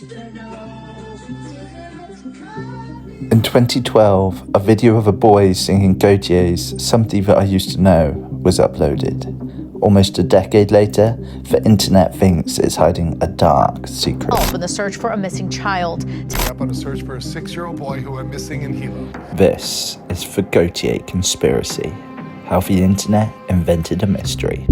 In 2012, a video of a boy singing Gotye's Somebody That I Used to Know was uploaded. Almost a decade later, the internet thinks it's hiding a dark secret. In the search for a missing child. Up on a search for a 6-year-old boy who went missing in Hilo. This is the Gotye Conspiracy, how the internet invented a mystery.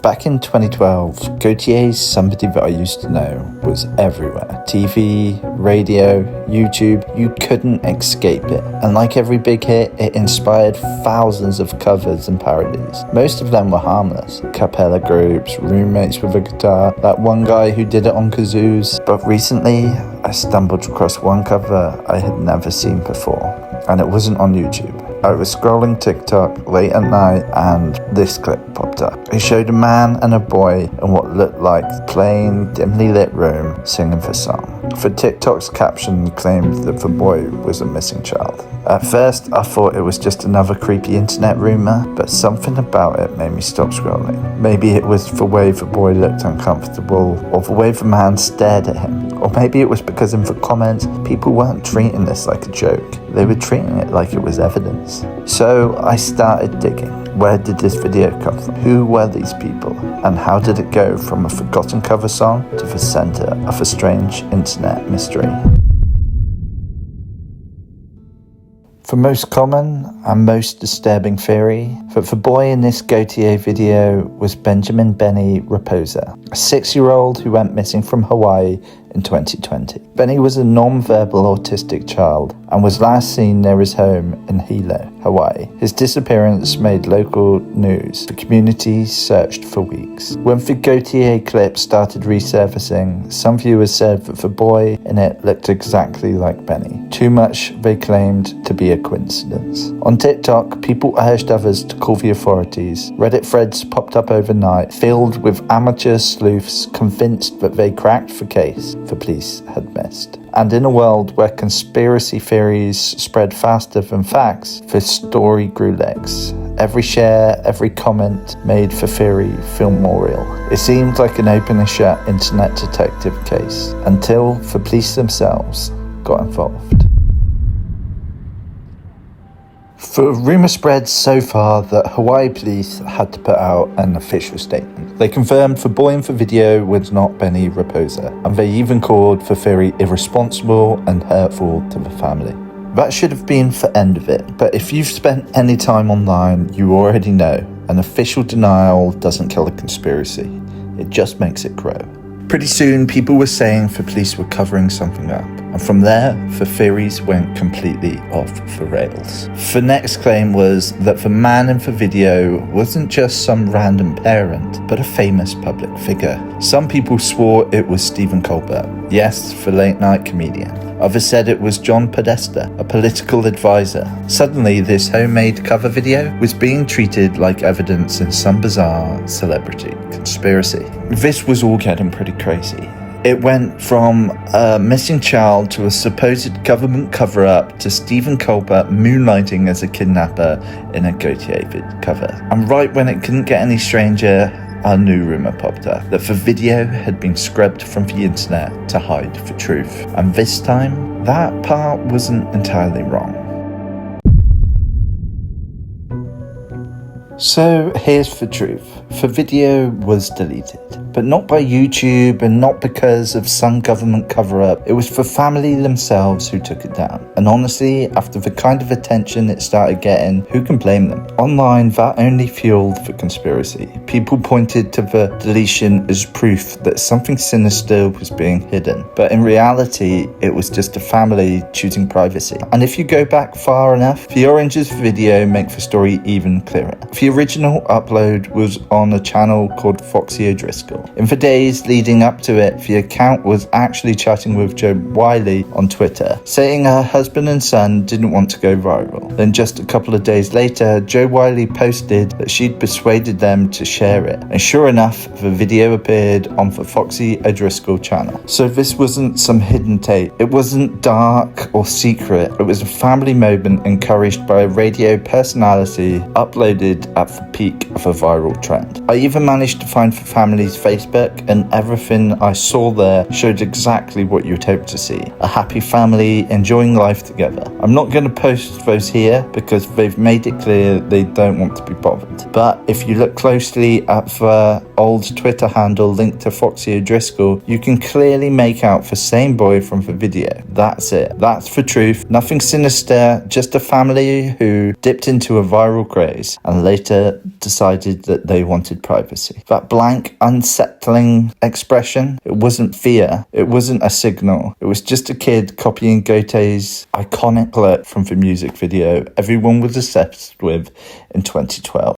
Back in 2012, Gotye's Somebody That I Used to Know was everywhere. TV, radio, YouTube, you couldn't escape it. And like every big hit, it inspired thousands of covers and parodies. Most of them were harmless. Cappella groups, roommates with a guitar, that one guy who did it on kazoos. But recently, I stumbled across one cover I had never seen before, and it wasn't on YouTube. I was scrolling TikTok late at night and this clip popped up. It showed a man and a boy in what looked like a plain, dimly lit room singing the song. The TikTok's caption claimed that the boy was a missing child. At first, I thought it was just another creepy internet rumor, but something about it made me stop scrolling. Maybe it was the way the boy looked uncomfortable, or the way the man stared at him. Or maybe it was because in the comments, people weren't treating this like a joke. They were treating it like it was evidence. So I started digging. Where did this video come from? Who were these people? And how did it go from a forgotten cover song to the center of a strange internet mystery? The most common and most disturbing theory that the boy in this Gotye video was Benny Rapoza, a 6-year-old who went missing from Hawaii in 2020. Benny was a non-verbal autistic child and was last seen near his home in Hilo, Hawaii. His disappearance made local news. The community searched for weeks. When the Gotye clip started resurfacing, some viewers said that the boy in it looked exactly like Benny. Too much, they claimed, to be a coincidence. On TikTok, people urged others to call the authorities. Reddit threads popped up overnight, filled with amateur sleuths convinced that they cracked the case the police had missed. And in a world where conspiracy theories spread faster than facts, the story grew legs. Every share, every comment made the theory feel more real. It seemed like an open and shut internet detective case, until the police themselves got involved. The rumour spread so far that Hawaii police had to put out an official statement. They confirmed the boy in the video was not Benny Rapoza, and they even called the theory irresponsible and hurtful to the family. That should have been the end of it, but if you've spent any time online, you already know an official denial doesn't kill a conspiracy, it just makes it grow. Pretty soon, people were saying the police were covering something up, and from there, the theories went completely off the rails. The next claim was that the man in the video wasn't just some random parent, but a famous public figure. Some people swore it was Stephen Colbert, yes, the late-night comedian. Others said it was John Podesta, a political advisor. Suddenly, this homemade cover video was being treated like evidence in some bizarre celebrity conspiracy. This was all getting pretty crazy. It went from a missing child to a supposed government cover-up to Stephen Colbert moonlighting as a kidnapper in a Gotye cover. And right when it couldn't get any stranger, a new rumour popped up that the video had been scrubbed from the internet to hide the truth. And this time, that part wasn't entirely wrong. So here's the truth. The video was deleted, but not by YouTube and not because of some government cover-up. It was the family themselves who took it down. And honestly, after the kind of attention it started getting, who can blame them? Online, that only fueled the conspiracy. People pointed to the deletion as proof that something sinister was being hidden. But in reality, it was just a family choosing privacy. And if you go back far enough, the oranges video make the story even clearer. The original upload was on a channel called foxyodriscoll. In the days leading up to it, the account was actually chatting with Jo Whiley on Twitter, saying her husband and son didn't want to go viral. Then just a couple of days later, Jo Whiley posted that she'd persuaded them to share it. And sure enough, the video appeared on the foxyodriscoll channel. So this wasn't some hidden tape. It wasn't dark or secret. It was a family moment encouraged by a radio personality, uploaded at the peak of a viral trend. I even managed to find the family's Facebook, and everything I saw there showed exactly what you'd hope to see. A happy family enjoying life together. I'm not going to post those here because they've made it clear they don't want to be bothered. But if you look closely at the old Twitter handle linked to Foxy O'Driscoll, you can clearly make out the same boy from the video. That's it. That's the truth. Nothing sinister, just a family who dipped into a viral craze and later decided that they wanted privacy. That blank, unsettling expression, it wasn't fear. It wasn't a signal. It was just a kid copying Gotye's iconic look from the music video everyone was obsessed with in 2012.